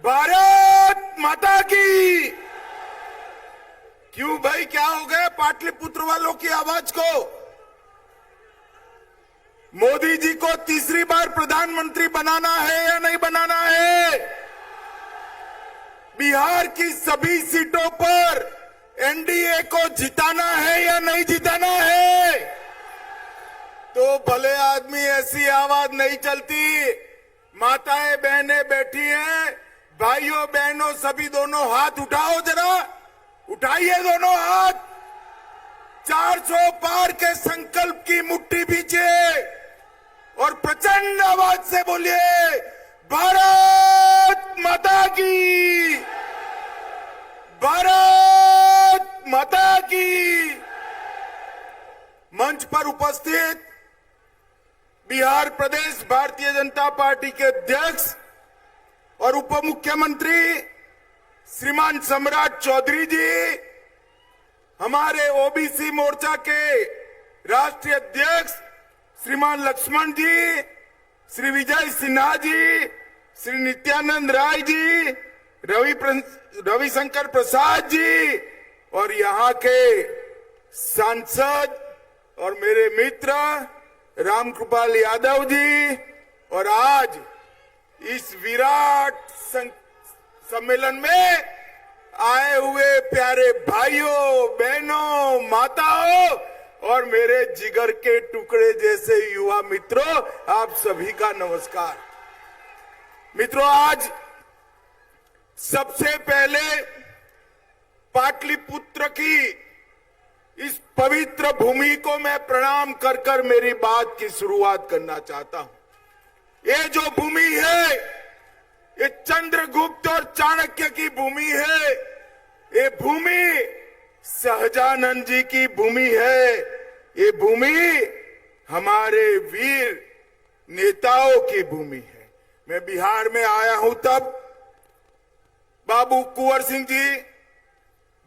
भारत माता की। क्यों भाई, क्या हो गया पाटलिपुत्र वालों की आवाज को? मोदी जी को तीसरी बार प्रधानमंत्री बनाना है या नहीं बनाना है? बिहार की सभी सीटों पर एनडीए को जिताना है या नहीं जिताना है? तो भले आदमी ऐसी आवाज नहीं चलती। माताएं बहनें बैठी हैं, भाइयों बहनों सभी दोनों हाथ उठाओ, जरा उठाइए दोनों हाथ। 400 पार के संकल्प की मुट्ठी भींचिए और प्रचंड आवाज से बोलिए, भारत माता की, भारत माता की। मंच पर उपस्थित बिहार प्रदेश भारतीय जनता पार्टी के अध्यक्ष और उप मुख्यमंत्री श्रीमान सम्राट चौधरी जी, हमारे ओबीसी मोर्चा के राष्ट्रीय अध्यक्ष श्रीमान लक्ष्मण जी, श्री विजय सिन्हा जी, श्री नित्यानंद राय जी, रविशंकर प्रसाद जी और यहाँ के सांसद और मेरे मित्र रामकृपाल यादव जी, और आज इस विराट सम्मेलन में आए हुए प्यारे भाइयों बहनों माताओं और मेरे जिगर के टुकड़े जैसे युवा मित्रों, आप सभी का नमस्कार। मित्रों, आज सबसे पहले पाटलिपुत्र की इस पवित्र भूमि को मैं प्रणाम कर कर मेरी बात की शुरुआत करना चाहता हूं। ये जो भूमि है, ये चंद्रगुप्त और चाणक्य की भूमि है। ये भूमि सहजानंद जी की भूमि है। ये भूमि हमारे वीर नेताओं की भूमि है। मैं बिहार में आया हूं तब बाबू कुंवर सिंह जी,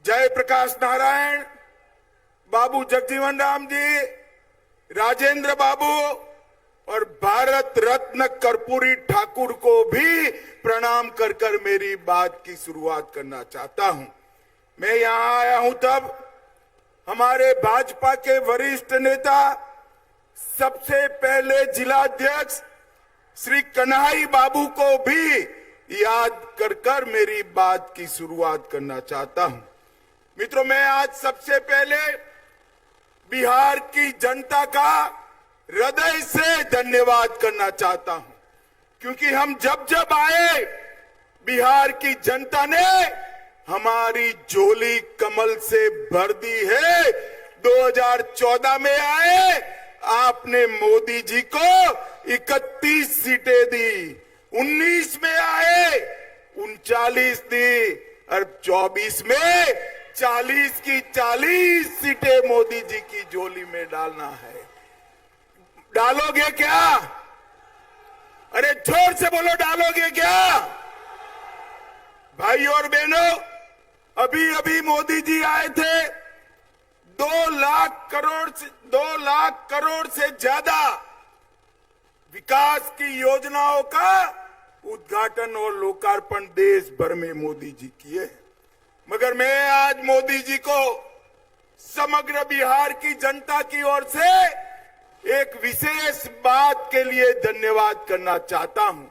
जयप्रकाश नारायण, बाबू जगजीवन राम जी, राजेंद्र बाबू और भारत रत्न कर्पूरी ठाकुर को भी प्रणाम कर कर मेरी बात की शुरुआत करना चाहता हूं। मैं यहां आया हूं तब हमारे भाजपा के वरिष्ठ नेता, सबसे पहले जिलाध्यक्ष श्री कन्हई बाबू को भी याद कर कर मेरी बात की शुरुआत करना चाहता हूं। मित्रों, मैं आज सबसे पहले बिहार की जनता का हृदय से धन्यवाद करना चाहता हूं, क्योंकि हम जब जब आए बिहार की जनता ने हमारी झोली कमल से भर दी है। 2014 में आए, आपने मोदी जी को 31 सीटें दी, 19 में आए 39 दी और 24 में 40 की 40 सीटें मोदी जी की झोली में डालना है। डालोगे क्या? अरे जोर से बोलो, डालोगे क्या? भाई और बहनों, अभी अभी मोदी जी आए थे। 2 लाख करोड़ से ज्यादा विकास की योजनाओं का उद्घाटन और लोकार्पण देश भर में मोदी जी किए हैं। मगर मैं आज मोदी जी को समग्र बिहार की जनता की ओर से एक विशेष बात के लिए धन्यवाद करना चाहता हूं।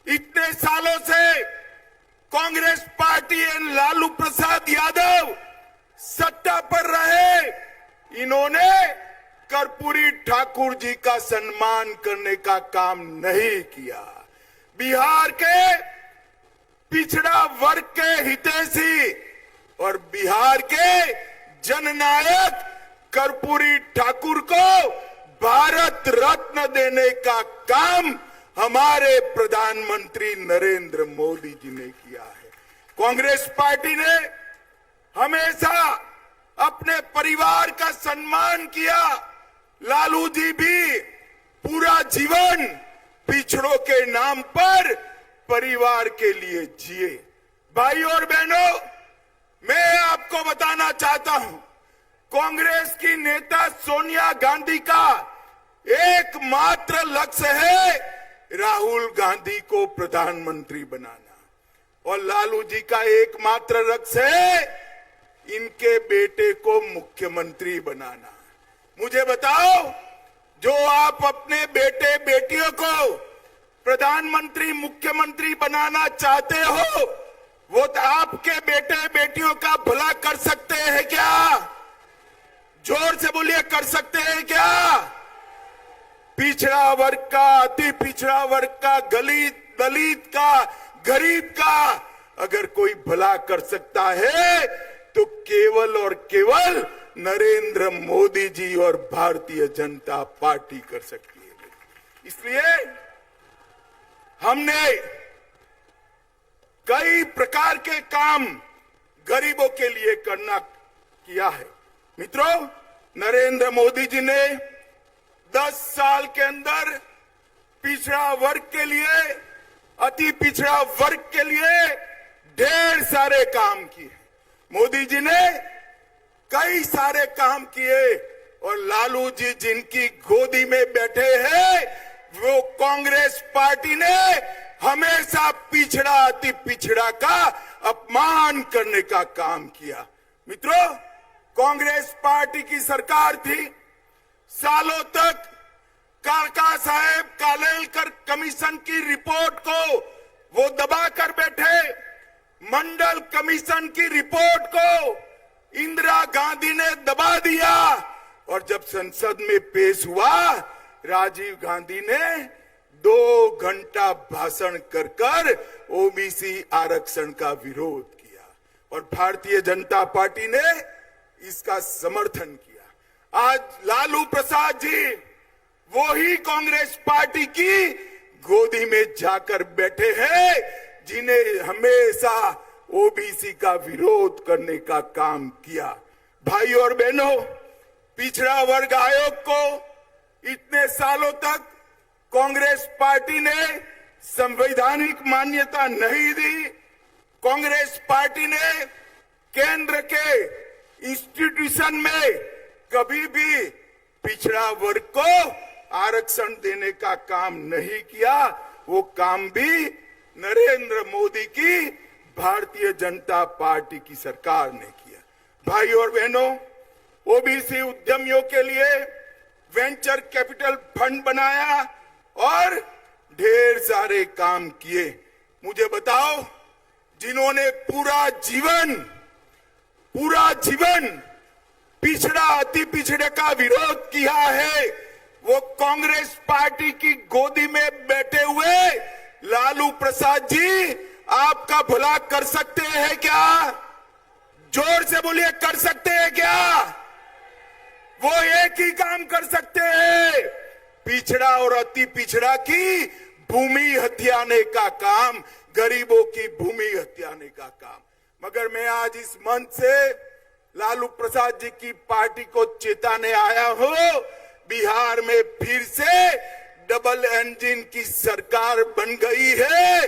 इतने सालों से कांग्रेस पार्टी एवं लालू प्रसाद यादव सत्ता पर रहे, इन्होंने कर्पूरी ठाकुर जी का सम्मान करने का काम नहीं किया। बिहार के पिछड़ा वर्ग के हितैषी और बिहार के जननायक कर्पूरी ठाकुर को भारत रत्न देने का काम हमारे प्रधानमंत्री नरेंद्र मोदी जी ने किया है। कांग्रेस पार्टी ने हमेशा अपने परिवार का सम्मान किया। लालू जी भी पूरा जीवन पिछड़ों के नाम पर परिवार के लिए जिए। भाई और बहनों, मैं आपको बताना चाहता हूं, कांग्रेस की नेता सोनिया गांधी का एकमात्र लक्ष्य है राहुल गांधी को प्रधानमंत्री बनाना। और लालू जी का एकमात्र लक्ष्य है इनके बेटे को मुख्यमंत्री बनाना। मुझे बताओ, जो आप अपने बेटे बेटियों को प्रधानमंत्री मुख्यमंत्री बनाना चाहते हो, वो तो आपके बेटे बेटियों का भला कर सकते हैं क्या? जोर से बोलिए, कर सकते हैं क्या? पिछड़ा वर्ग का, अति पिछड़ा वर्ग का, दलित का, गरीब का अगर कोई भला कर सकता है तो केवल और केवल नरेंद्र मोदी जी और भारतीय जनता पार्टी कर सकती है। इसलिए हमने कई प्रकार के काम गरीबों के लिए किया है। मित्रों, नरेंद्र मोदी जी ने 10 साल के अंदर पिछड़ा वर्ग के लिए, अति पिछड़ा वर्ग के लिए ढेर सारे काम किए। मोदी जी ने कई सारे काम किए और लालू जी जिनकी गोदी में बैठे हैं, वो कांग्रेस पार्टी ने हमेशा पिछड़ा, अति पिछड़ा का अपमान करने का काम किया। मित्रों, कांग्रेस पार्टी की सरकार थी, सालों तक काका साहेब कालेलकर कमीशन की रिपोर्ट को वो दबा कर बैठे। मंडल कमीशन की रिपोर्ट को इंदिरा गांधी ने दबा दिया और जब संसद में पेश हुआ, राजीव गांधी ने 2 घंटा भाषण कर ओबीसी आरक्षण का विरोध किया और भारतीय जनता पार्टी ने इसका समर्थन किया। आज लालू प्रसाद जी वो ही कांग्रेस पार्टी की गोदी में जाकर बैठे हैं जिन्हें हमेशा ओबीसी का विरोध करने का काम किया। भाई और बहनों, पिछड़ा वर्ग आयोग को इतने सालों तक कांग्रेस पार्टी ने संवैधानिक मान्यता नहीं दी। कांग्रेस पार्टी ने केंद्र के इंस्टीट्यूशन में कभी भी पिछड़ा वर्ग को आरक्षण देने का काम नहीं किया। वो काम भी नरेंद्र मोदी की भारतीय जनता पार्टी की सरकार ने किया। भाई और बहनों, ओबीसी उद्यमियों के लिए वेंचर कैपिटल फंड बनाया और ढेर सारे काम किए। मुझे बताओ, जिन्होंने पूरा जीवन पिछड़ा, अति पिछड़े का विरोध किया है, वो कांग्रेस पार्टी की गोदी में बैठे हुए लालू प्रसाद जी आपका भला कर सकते हैं क्या? जोर से बोलिए, कर सकते हैं क्या? वो एक ही काम कर सकते हैं, पिछड़ा और अति पिछड़ा की भूमि हथियाने का काम, गरीबों की भूमि हथियाने का काम। मगर मैं आज इस मंच से लालू प्रसाद जी की पार्टी को चेताने आया हूं, बिहार में फिर से डबल इंजन की सरकार बन गई है।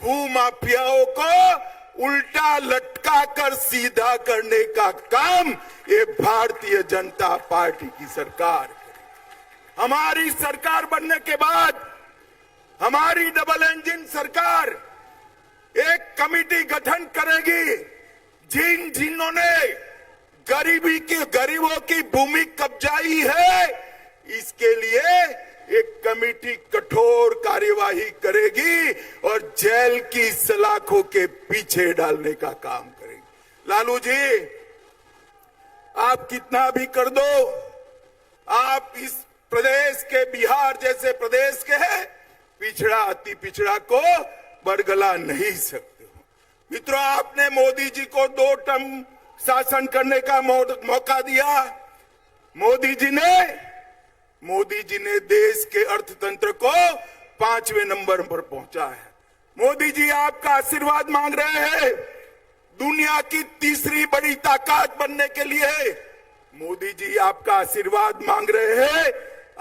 भूमाफियाओं को उल्टा लटका कर सीधा करने का काम ये भारतीय जनता पार्टी की सरकार करेगी। हमारी सरकार बनने के बाद हमारी डबल इंजन सरकार एक कमेटी गठन करेगी, जिन्होंने गरीबों की भूमि कब्जाई है, इसके लिए एक कमेटी कठोर कार्यवाही करेगी और जेल की सलाखों के पीछे डालने का काम करेगी। लालू जी, आप कितना भी कर दो, आप इस प्रदेश के, बिहार जैसे प्रदेश के पिछड़ा, अति पिछड़ा को बरगला नहीं सकते हो। मित्रों, आपने मोदी जी को 2 टर्म शासन करने का मौका दिया। मोदी जी ने देश के अर्थतंत्र को 5वें नंबर पर पहुंचा है। मोदी जी आपका आशीर्वाद मांग रहे हैं दुनिया की तीसरी बड़ी ताकत बनने के लिए। मोदी जी आपका आशीर्वाद मांग रहे हैं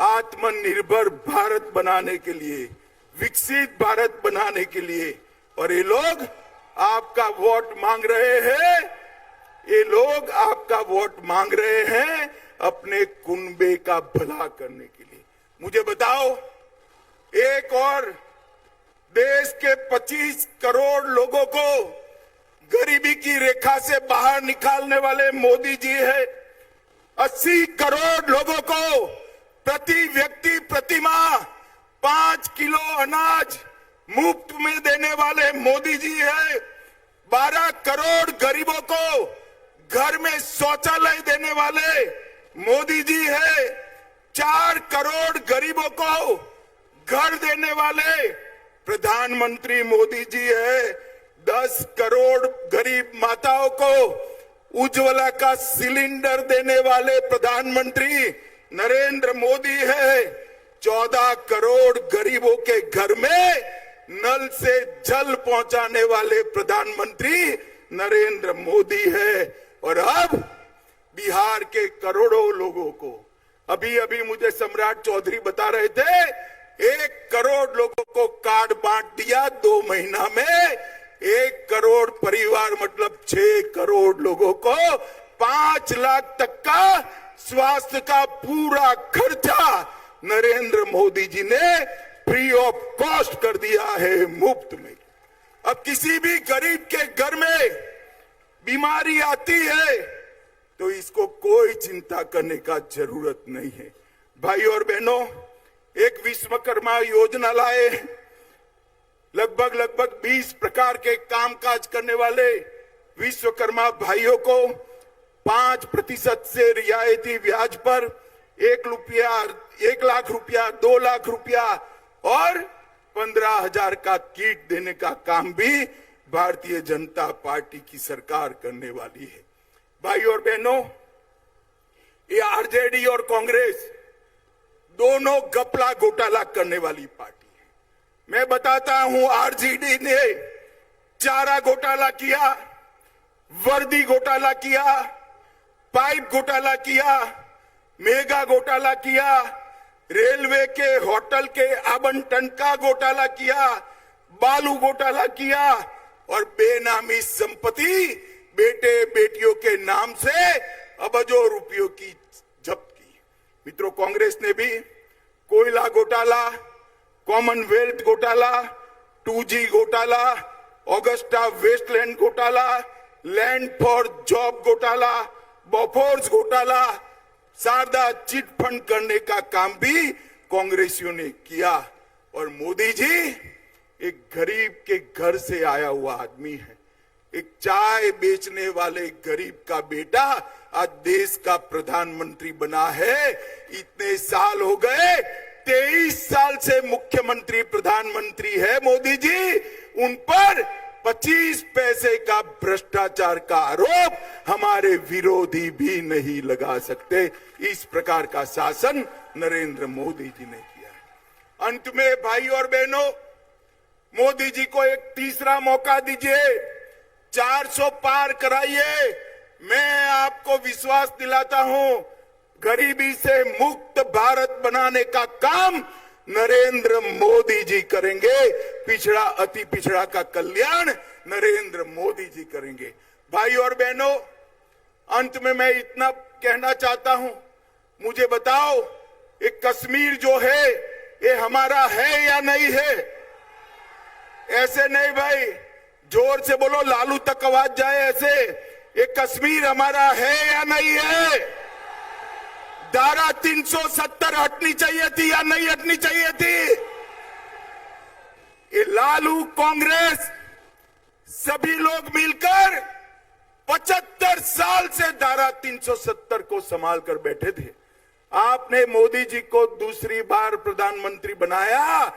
आत्मनिर्भर भारत बनाने के लिए, विकसित भारत बनाने के लिए। और ये लोग आपका वोट मांग रहे हैं, ये लोग आपका वोट मांग रहे हैं अपने कुनबे का भला करने के लिए। मुझे बताओ, एक और देश के 25 करोड़ लोगों को गरीबी की रेखा से बाहर निकालने वाले मोदी जी है। 80 करोड़ लोगों को प्रति व्यक्ति प्रति माह 5 किलो अनाज मुफ्त में देने वाले मोदी जी है। 12 करोड़ गरीबों को घर में शौचालय देने वाले मोदी जी है। 4 करोड़ गरीबों को घर देने वाले प्रधानमंत्री मोदी जी है। 10 करोड़ गरीब माताओं को उज्ज्वला का सिलेंडर देने वाले प्रधानमंत्री नरेंद्र मोदी है। 14 करोड़ गरीबों के घर में नल से जल पहुंचाने वाले प्रधानमंत्री नरेंद्र मोदी है। और अब बिहार के करोड़ों लोगों को, अभी अभी मुझे सम्राट चौधरी बता रहे थे, 1 करोड़ लोगों को कार्ड बांट दिया 2 महीना में। 1 करोड़ परिवार मतलब 6 करोड़ लोगों को 5 लाख तक का स्वास्थ्य का पूरा खर्चा नरेंद्र मोदी जी ने फ्री ऑफ कॉस्ट कर दिया है, मुफ्त में। अब किसी भी गरीब के घर में बीमारी आती है तो इसको कोई चिंता करने का जरूरत नहीं है। भाई और बहनों, एक विश्वकर्मा योजना लाए। लगभग 20 प्रकार के कामकाज करने वाले विश्वकर्मा भाइयों को 5% से रियायती ब्याज पर 1 लाख रुपया, 2 लाख रुपया और 15,000 का किट देने का काम भी भारतीय जनता पार्टी की सरकार करने वाली है। भाई और बहनों, ये आरजेडी और कांग्रेस दोनों घपला घोटाला करने वाली पार्टी है। मैं बताता हूं, आरजेडी ने चारा घोटाला किया, वर्दी घोटाला किया, पाइप घोटाला किया, मेगा घोटाला किया, रेलवे के होटल के आवंटन का घोटाला किया, बालू घोटाला किया और बेनामी संपत्ति बेटे बेटियों के नाम से अबजों रुपयों की जब्त की। मित्रों, कांग्रेस ने भी कोयला घोटाला, कॉमनवेल्थ घोटाला, 2G घोटाला, ऑगस्टा वेस्टलैंड घोटाला, लैंड फॉर जॉब घोटाला, बोफोर्स घोटाला, शारदा चिट फंड करने का काम भी कांग्रेसियों ने किया। और मोदी जी एक गरीब के घर से आया हुआ आदमी है। एक चाय बेचने वाले गरीब का बेटा आज देश का प्रधानमंत्री बना है। इतने साल हो गए, 23 साल से मुख्यमंत्री प्रधानमंत्री है मोदी जी। उन पर 25 पैसे का भ्रष्टाचार का आरोप हमारे विरोधी भी नहीं लगा सकते। इस प्रकार का शासन नरेंद्र मोदी जी ने किया। अंत में भाई और बहनों, मोदी जी को एक तीसरा मौका दीजिए, 400 पार कराइए। मैं आपको विश्वास दिलाता हूं, गरीबी से मुक्त भारत बनाने का काम नरेंद्र मोदी जी करेंगे। पिछड़ा अति पिछड़ा का कल्याण नरेंद्र मोदी जी करेंगे। भाई और बहनों, अंत में मैं इतना कहना चाहता हूं, मुझे बताओ, ये कश्मीर जो है ये हमारा है या नहीं है? ऐसे नहीं भाई, जोर से बोलो, लालू तक आवाज जाए ऐसे। ये कश्मीर हमारा है या नहीं है? धारा 370 हटनी चाहिए थी या नहीं हटनी चाहिए थी? ये लालू, कांग्रेस, सभी लोग मिलकर 75 साल से धारा 370 को संभाल कर बैठे थे। आपने मोदी जी को दूसरी बार प्रधानमंत्री बनाया।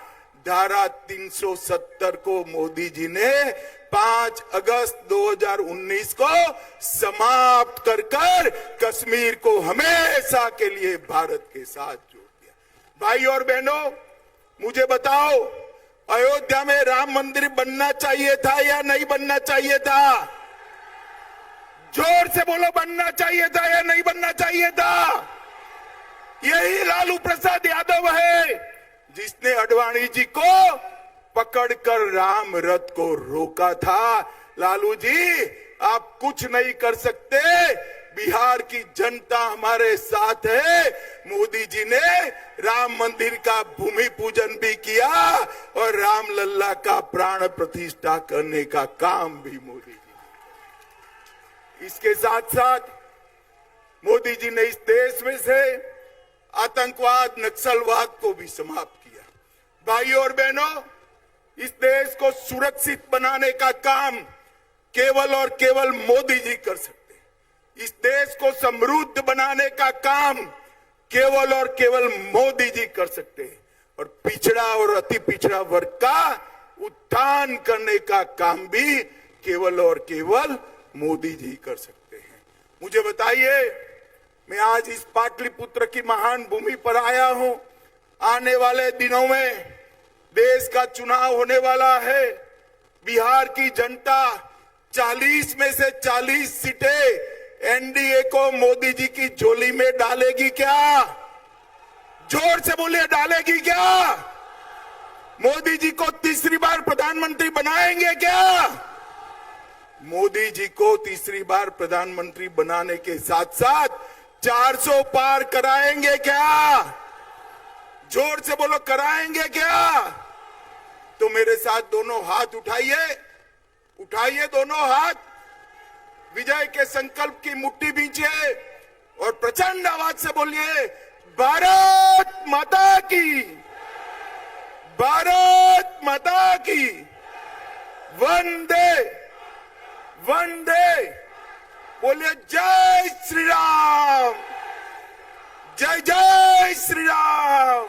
धारा 370 को मोदी जी ने 5 अगस्त 2019 को समाप्त कर कश्मीर को हमेशा के लिए भारत के साथ जोड़ दिया। भाई और बहनों, मुझे बताओ, अयोध्या में राम मंदिर बनना चाहिए था या नहीं बनना चाहिए था? जोर से बोलो, बनना चाहिए था या नहीं बनना चाहिए था? यही लालू प्रसाद यादव है जिसने अडवाणी जी को पकड़कर राम रथ को रोका था। लालू जी, आप कुछ नहीं कर सकते, बिहार की जनता हमारे साथ है। मोदी जी ने राम मंदिर का भूमि पूजन भी किया और रामलला का प्राण प्रतिष्ठा करने का काम भी मोदी जी ने। इसके साथ साथ मोदी जी ने इस देश में से आतंकवाद, नक्सलवाद को भी समाप्त किया। भाइयों और बहनों, इस देश को सुरक्षित बनाने का काम केवल और केवल मोदी जी कर सकते हैं। इस देश को समृद्ध बनाने का काम केवल और केवल मोदी जी कर सकते हैं और पिछड़ा और अति पिछड़ा वर्ग का उत्थान करने का काम भी केवल और केवल मोदी जी कर सकते हैं। मुझे बताइए, मैं आज इस पाटलिपुत्र की महान भूमि पर आया हूं। आने वाले दिनों में देश का चुनाव होने वाला है। बिहार की जनता 40 में से 40 सीटें एनडीए को मोदी जी की झोली में डालेगी क्या? जोर से बोलिए, डालेगी क्या? मोदी जी को तीसरी बार प्रधानमंत्री बनाएंगे क्या? मोदी जी को तीसरी बार प्रधानमंत्री बनाने के साथ साथ 400 पार कराएंगे क्या? जोर से बोलो, कराएंगे क्या? तो मेरे साथ दोनों हाथ उठाइए, उठाइए दोनों हाथ, विजय के संकल्प की मुट्ठी बींचिए और प्रचंड आवाज से बोलिए, भारत माता की, भारत माता की, वंदे वंदे। बोलिए जय श्री राम, जय जय श्री राम।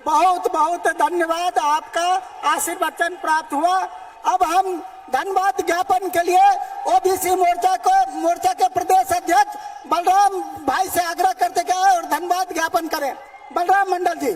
बहुत बहुत धन्यवाद, आपका आशीर्वचन प्राप्त हुआ। अब हम धन्यवाद ज्ञापन के लिए ओबीसी मोर्चा के प्रदेश अध्यक्ष बलराम भाई से आग्रह करते गए और धन्यवाद ज्ञापन करें। बलराम मंडल जी।